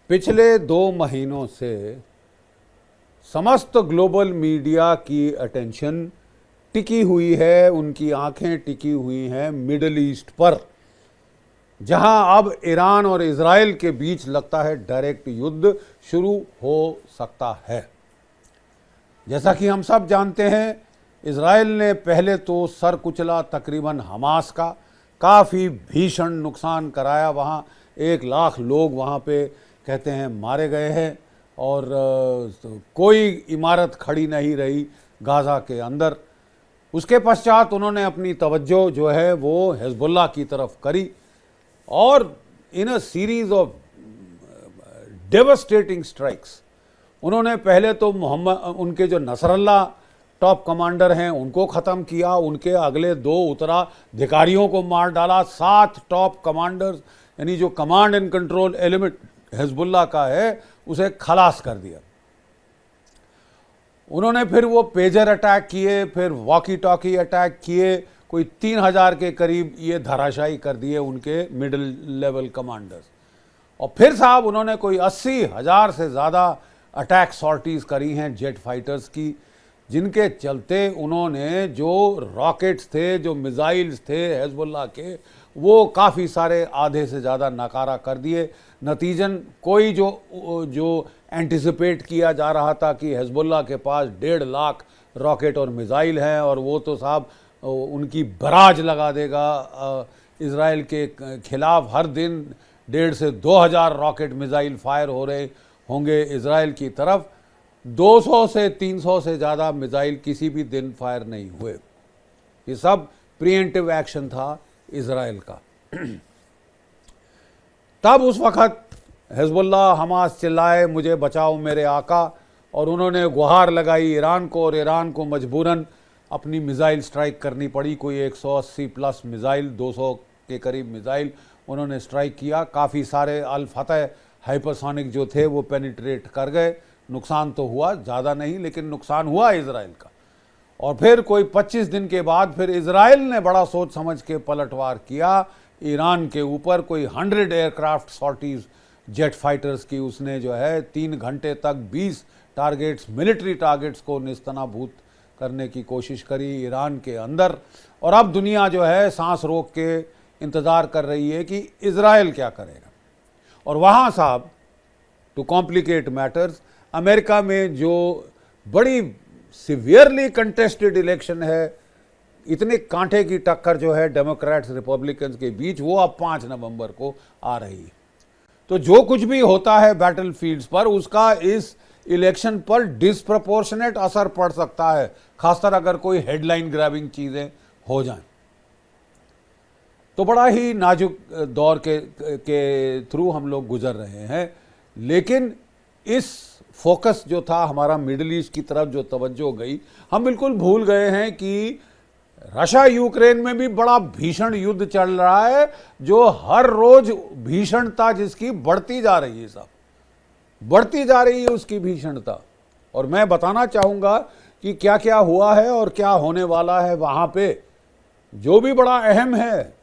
पिछले 2 महीनों से समस्त ग्लोबल मीडिया की अटेंशन टिकी हुई है, उनकी आंखें टिकी हुई हैं मिडल ईस्ट पर, जहां अब ईरान और इजराइल के बीच लगता है डायरेक्ट युद्ध शुरू हो सकता है। जैसा कि हम सब जानते हैं, इजराइल ने पहले तो सर कुचला तकरीबन हमास का, काफ़ी भीषण नुकसान कराया। वहाँ 1 लाख लोग वहाँ पे कहते हैं मारे गए हैं और कोई इमारत खड़ी नहीं रही गाज़ा के अंदर। उसके पश्चात उन्होंने अपनी तवज्जो जो है वो हिजबुल्लाह की तरफ करी और in a series of devastating strikes उन्होंने पहले तो उनके जो नसरल्ला टॉप कमांडर हैं उनको ख़त्म किया, उनके अगले 2 उत्तराधिकारियों को मार डाला, 7 टॉप कमांडर्स यानी जो command and control element Hezbollah का है उसे खलास कर दिया। उन्होंने फिर वो पेजर अटैक किए, फिर वॉकी टॉकी अटैक किए, कोई 3000 के करीब ये धराशायी कर दिए उनके मिडिल लेवल कमांडर्स। और फिर साहब उन्होंने कोई 80,000 से ज़्यादा अटैक सॉर्टीज़ करी हैं जेट फाइटर्स की, जिनके चलते उन्होंने जो रॉकेट्स थे, जो मिसाइल्स थे हिजबुल्लाह के, वो काफ़ी सारे आधे से ज़्यादा नाकारा कर दिए। नतीजन कोई जो एंटिसिपेट किया जा रहा था कि हिजबुल्लाह के पास 1.5 लाख रॉकेट और मिसाइल हैं और वो तो साहब उनकी बराज लगा देगा इजराइल के खिलाफ। हर दिन 1.5 से 2,000 रॉकेट मिसाइल फायर हो रहे होंगे इजराइल की तरफ। 200 से 300 से ज़्यादा मिसाइल किसी भी दिन फायर नहीं हुए। ये सब प्रिएंटिव एक्शन था इजराइल का। तब उस वक़्त हिजबुल्लाह हमास चिल्लाए मुझे बचाओ मेरे आका, और उन्होंने गुहार लगाई ईरान को, और ईरान को मजबूरन अपनी मिसाइल स्ट्राइक करनी पड़ी। कोई 180 प्लस मिसाइल, 200 के करीब मिसाइल उन्होंने स्ट्राइक किया। काफ़ी सारे अल फतह हाइपरसोनिक जो थे वो पेनिट्रेट कर गए। नुकसान तो हुआ, ज़्यादा नहीं, लेकिन नुकसान हुआ इजराइल का। और फिर कोई 25 दिन के बाद फिर इजराइल ने बड़ा सोच समझ के पलटवार किया ईरान के ऊपर। कोई 100 एयरक्राफ्ट सॉर्टीज़ जेट फाइटर्स की उसने जो है 3 घंटे तक 20 टारगेट्स, मिलिट्री टारगेट्स को निस्तनाबूद करने की कोशिश करी ईरान के अंदर। और अब दुनिया जो है सांस रोक के इंतज़ार कर रही है कि इजराइल क्या करेगा। और वहाँ साहब, टू कॉम्प्लिकेट मैटर्स, अमेरिका में जो बड़ी सिवियरली कंटेस्टेड इलेक्शन है, इतने कांटे की टक्कर जो है डेमोक्रेट्स रिपब्लिकन्स के बीच, वो अब 5 नवंबर को आ रही है। तो जो कुछ भी होता है बैटल फील्ड्स पर, उसका इस इलेक्शन पर डिस्प्रपोर्शनेट असर पड़ सकता है, खासकर अगर कोई हेडलाइन ग्रैबिंग चीज़ें हो जाएं। तो बड़ा ही नाजुक दौर के थ्रू हम लोग गुजर रहे हैं। लेकिन इस फोकस जो था हमारा मिडिल ईस्ट की तरफ जो तवज्जो गई, हम बिल्कुल भूल गए हैं कि रशिया यूक्रेन में भी बड़ा भीषण युद्ध चल रहा है, जो हर रोज भीषणता जिसकी बढ़ती जा रही है, साहब बढ़ती जा रही है उसकी भीषणता। और मैं बताना चाहूँगा कि क्या क्या हुआ है और क्या होने वाला है वहाँ पे, जो भी बड़ा अहम है।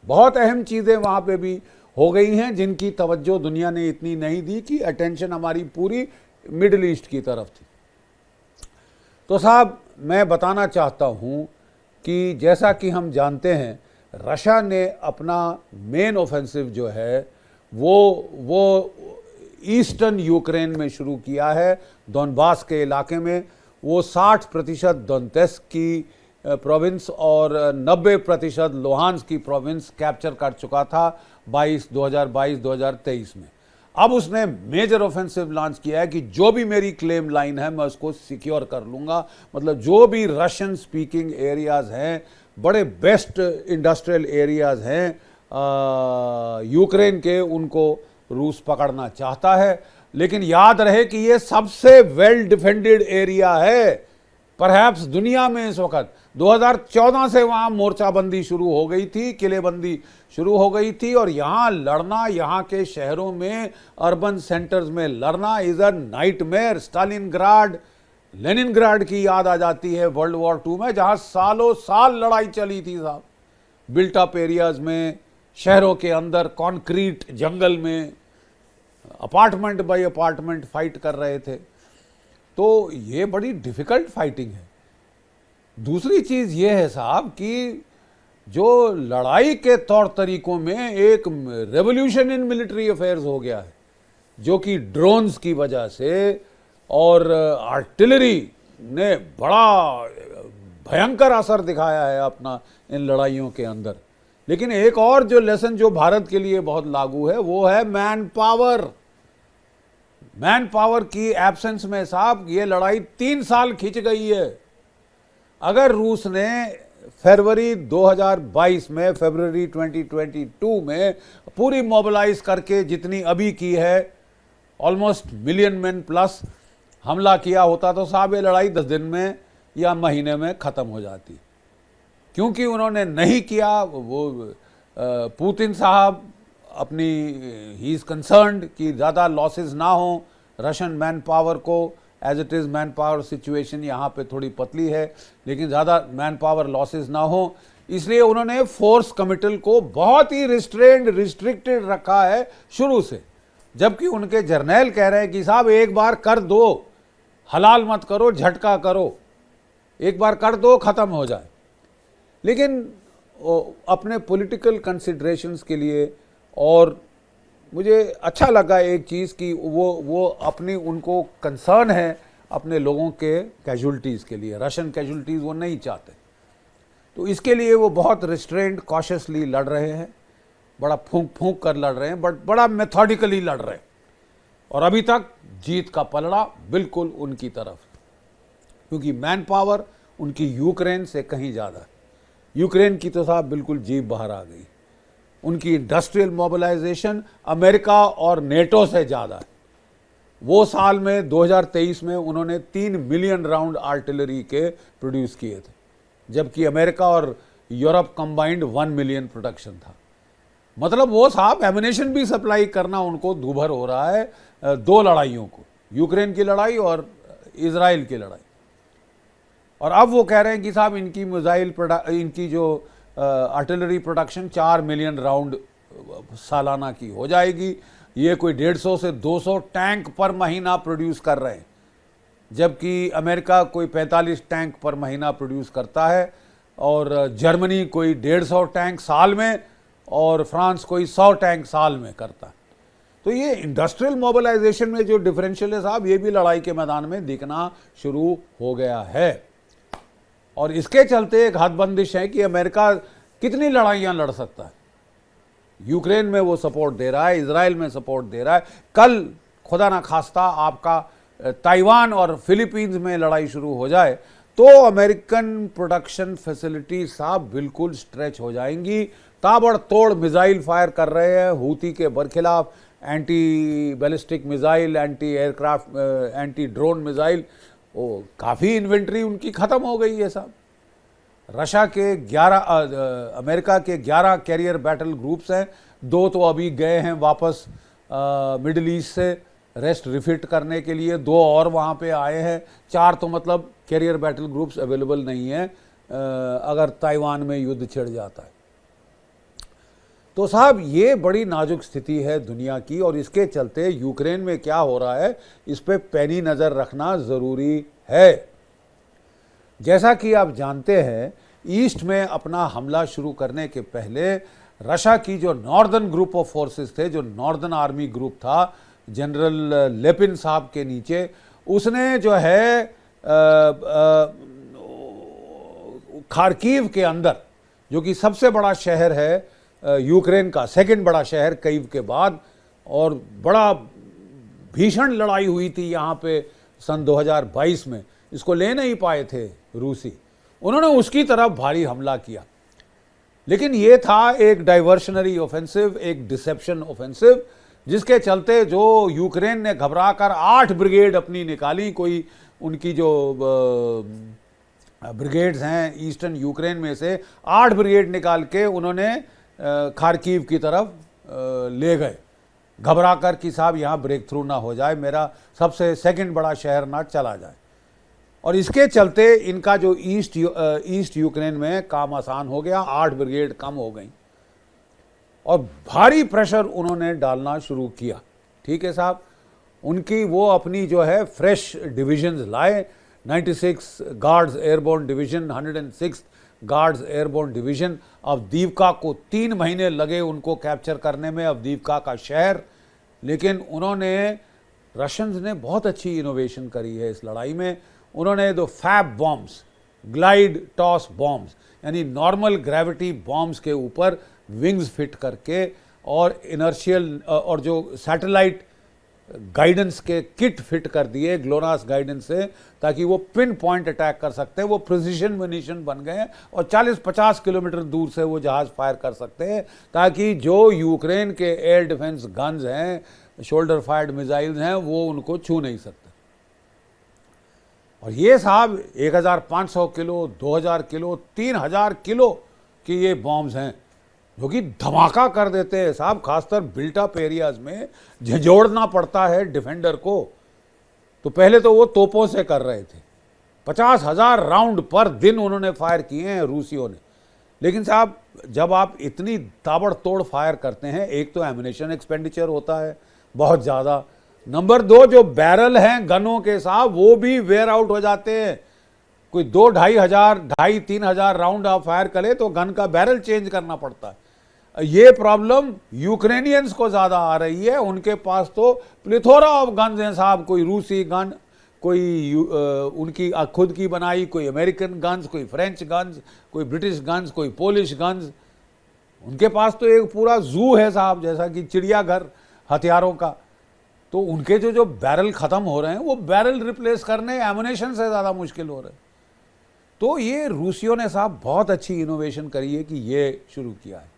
बहुत अहम चीज़ें वहाँ पे भी हो गई हैं जिनकी तवज्जो दुनिया ने इतनी नहीं दी, कि अटेंशन हमारी पूरी मिडिल ईस्ट की तरफ थी। तो साहब मैं बताना चाहता हूँ कि जैसा कि हम जानते हैं, रशिया ने अपना मेन ऑफेंसिव जो है वो ईस्टर्न यूक्रेन में शुरू किया है, डोनबास के इलाके में। वो 60% डोनेत्स्क की प्रोविंस और 90% लुहांस्क की प्रोविंस कैप्चर कर चुका था 2022-2023 में। अब उसने मेजर ऑफेंसिव लॉन्च किया है कि जो भी मेरी क्लेम लाइन है मैं उसको सिक्योर कर लूँगा। मतलब जो भी रशियन स्पीकिंग एरियाज़ हैं, बड़े बेस्ट इंडस्ट्रियल एरियाज़ हैं यूक्रेन के, उनको रूस पकड़ना चाहता है। लेकिन याद रहे कि ये सबसे वेल डिफेंडेड एरिया है परहैप्स दुनिया में इस वक्त। 2014 से वहाँ मोर्चाबंदी शुरू हो गई थी, किलेबंदी शुरू हो गई थी, और यहाँ लड़ना, यहाँ के शहरों में, अर्बन सेंटर्स में लड़ना is a nightmare. Stalingrad, Leningrad की याद आ जाती है वर्ल्ड वॉर 2 में, जहाँ सालों साल लड़ाई चली थी साहब, बिल्ट अप एरियाज में, शहरों के अंदर, कॉन्क्रीट जंगल में। अपार्टमेंट बाय अपार्टमेंट फाइट कर रहे थे। तो ये बड़ी डिफिकल्ट फाइटिंग है। दूसरी चीज ये है साहब कि जो लड़ाई के तौर तरीकों में एक रेवोल्यूशन इन मिलिट्री अफेयर्स हो गया है, जो कि ड्रोन्स की वजह से और आर्टिलरी ने बड़ा भयंकर असर दिखाया है अपना इन लड़ाइयों के अंदर। लेकिन एक और जो लेसन जो भारत के लिए बहुत लागू है वो है मैन पावर। मैन पावर की एब्सेंस में साहब ये लड़ाई 3 साल खिंच गई है। अगर रूस ने फरवरी 2022 में, फरवरी 2022 में पूरी मोबिलाइज करके जितनी अभी की है, ऑलमोस्ट मिलियन मैन प्लस हमला किया होता तो साहब ये लड़ाई 10 दिन में या महीने में ख़त्म हो जाती। क्योंकि उन्होंने नहीं किया, वो पुतिन साहब अपनी ही इज़ कंसर्न्ड कि ज़्यादा लॉसेस ना हो रशियन मैन पावर को। As it is manpower situation यहाँ पे थोड़ी पतली है, लेकिन ज़्यादा मैन पावर लॉसेस ना हो, इसलिए उन्होंने फोर्स कमिटल को बहुत ही रिस्ट्रिक्टेड रखा है शुरू से। जबकि उनके जर्नैल कह रहे हैं कि साहब एक बार कर दो, हलाल मत करो, झटका करो, एक बार कर दो, ख़त्म हो जाए। लेकिन अपने पॉलिटिकल कंसिडरेशंस के लिए, और मुझे अच्छा लगा एक चीज़ कि वो अपनी, उनको कंसर्न है अपने लोगों के कैजुअल्टीज़ के लिए, रशियन कैजुअल्टीज़ वो नहीं चाहते। तो इसके लिए वो बहुत रिस्ट्रेंड कॉशियसली लड़ रहे हैं, बड़ा फूंक फूंक कर लड़ रहे हैं, बट बड़ा मेथोडिकली लड़ रहे हैं। और अभी तक जीत का पलड़ा बिल्कुल उनकी तरफ, क्योंकि मैन पावर उनकी यूक्रेन से कहीं ज़्यादा है। यूक्रेन की तो साहब बिल्कुल जीभ बाहर आ गई। उनकी इंडस्ट्रियल मोबिलाइजेशन अमेरिका और नेटो से ज़्यादा है। वो साल में 2023 में उन्होंने 3 मिलियन राउंड आर्टिलरी के प्रोड्यूस किए थे, जबकि अमेरिका और यूरोप कंबाइंड 1 मिलियन प्रोडक्शन था। मतलब वो साहब एमिनेशन भी सप्लाई करना उनको दूभर हो रहा है 2 लड़ाइयों को, यूक्रेन की लड़ाई और इजराइल की लड़ाई। और अब वो कह रहे हैं कि साहब इनकी जो आर्टिलरी प्रोडक्शन 4 मिलियन राउंड सालाना की हो जाएगी। ये कोई 150 से 200 टैंक पर महीना प्रोड्यूस कर रहे हैं, जबकि अमेरिका कोई 45 टैंक पर महीना प्रोड्यूस करता है, और जर्मनी कोई 150 टैंक साल में, और फ्रांस कोई 100 टैंक साल में करता है। तो ये इंडस्ट्रियल मोबिलाइजेशन में जो डिफरेंशियल है साहब, ये भी लड़ाई के मैदान में दिखना शुरू हो गया है। और इसके चलते एक हदबंदिश है कि अमेरिका कितनी लड़ाइयां लड़ सकता है। यूक्रेन में वो सपोर्ट दे रहा है, इजराइल में सपोर्ट दे रहा है, कल खुदा ना खास्ता आपका ताइवान और फिलीपींस में लड़ाई शुरू हो जाए तो अमेरिकन प्रोडक्शन फैसिलिटी साहब बिल्कुल स्ट्रेच हो जाएंगी। ताबड़तोड़ मिसाइल फायर कर रहे हैं हूती के बरखिलाफ, anti ballistic missile, anti aircraft, anti drone missile. वो काफ़ी इन्वेंट्री उनकी ख़त्म हो गई है साहब। रशिया के अमेरिका के 11 कैरियर बैटल ग्रुप्स हैं, 2 तो अभी गए हैं वापस मिडिल ईस्ट से रेस्ट रिफिट करने के लिए, 2 और वहाँ पे आए हैं, 4 तो मतलब कैरियर बैटल ग्रुप्स अवेलेबल नहीं है अगर ताइवान में युद्ध छिड़ जाता है। तो साहब ये बड़ी नाजुक स्थिति है दुनिया की, और इसके चलते यूक्रेन में क्या हो रहा है इस पे पैनी नज़र रखना ज़रूरी है। जैसा कि आप जानते हैं, ईस्ट में अपना हमला शुरू करने के पहले रशिया की जो नॉर्दर्न ग्रुप ऑफ फोर्सेस थे, जो नॉर्दर्न आर्मी ग्रुप था जनरल लेपिन साहब के नीचे, उसने जो है खार्किव के अंदर, जो कि सबसे बड़ा शहर है यूक्रेन का, सेकंड बड़ा शहर कीव के बाद, और बड़ा भीषण लड़ाई हुई थी यहाँ पे सन 2022 में, इसको ले नहीं पाए थे रूसी, उन्होंने उसकी तरफ भारी हमला किया। लेकिन ये था एक डाइवर्शनरी ऑफेंसिव, एक डिसेप्शन ऑफेंसिव, जिसके चलते जो यूक्रेन ने घबराकर 8 ब्रिगेड अपनी निकाली। कोई उनकी जो ब्रिगेड्स हैं ईस्टर्न यूक्रेन में से 8 ब्रिगेड निकाल के उन्होंने खार्किव की तरफ ले गए, घबरा कर कि साहब यहाँ ब्रेक थ्रू ना हो जाए, मेरा सबसे सेकंड बड़ा शहर ना चला जाए। और इसके चलते इनका जो ईस्ट यूक्रेन में काम आसान हो गया, 8 ब्रिगेड कम हो गई और भारी प्रेशर उन्होंने डालना शुरू किया। ठीक है साहब, उनकी वो अपनी जो है फ्रेश डिविजन्स लाए, 96 guards airborne division, 106 guards airborne division. Avdiivka को 3 महीने लगे उनको कैप्चर करने में, अवदीवका का शहर। लेकिन उन्होंने, रशियंस ने बहुत अच्छी इनोवेशन करी है इस लड़ाई में। उन्होंने दो FAB bombs, glide toss bombs, यानी नॉर्मल ग्रेविटी बॉम्ब्स के ऊपर विंग्स फिट करके और इनर्शियल और जो सैटेलाइट गाइडेंस के किट फिट कर दिए ग्लोनास गाइडेंस से, ताकि वो पिन पॉइंट अटैक कर सकते हैं। वो प्रिसिशन म्यूनिशन बन गए और 40-50 किलोमीटर दूर से वो जहाज फायर कर सकते हैं, ताकि जो यूक्रेन के एयर डिफेंस गन्स हैं, शोल्डर फायर्ड मिसाइल्स हैं, वो उनको छू नहीं सकते। और ये साहब 1500 किलो, 2000 किलो, 3000 किलो की ये बॉम्ब्स हैं जो कि धमाका कर देते हैं साहब। खासकर बिल्ट अप एरियाज में झंझोड़ना पड़ता है डिफेंडर को। तो पहले तो वो तोपों से कर रहे थे, 50,000 राउंड पर दिन उन्होंने फायर किए हैं रूसियों ने। लेकिन साहब जब आप इतनी ताबड़तोड़ फायर करते हैं, एक तो एम्यूनेशन एक्सपेंडिचर होता है बहुत ज़्यादा, नंबर 2 जो बैरल हैं गनों के साहब वो भी वेयर आउट हो जाते हैं। कोई 2-2,500 3,000 राउंड आप फायर करें तो गन का बैरल चेंज करना पड़ता है। ये प्रॉब्लम यूक्रेनियंस को ज़्यादा आ रही है। उनके पास तो प्लेथोरा ऑफ गन्स हैं साहब, कोई रूसी गन, कोई उनकी खुद की बनाई, कोई अमेरिकन गन्स, कोई फ्रेंच गन्स, कोई ब्रिटिश गन्स, कोई पोलिश गन्स। उनके पास तो एक पूरा जू है साहब, जैसा कि चिड़ियाघर हथियारों का। तो उनके जो बैरल ख़त्म हो रहे हैं, वो बैरल रिप्लेस करने एमुनेशन से ज़्यादा मुश्किल हो रहे हैं। तो ये रूसियों ने साहब बहुत अच्छी इनोवेशन करी है कि ये शुरू किया है।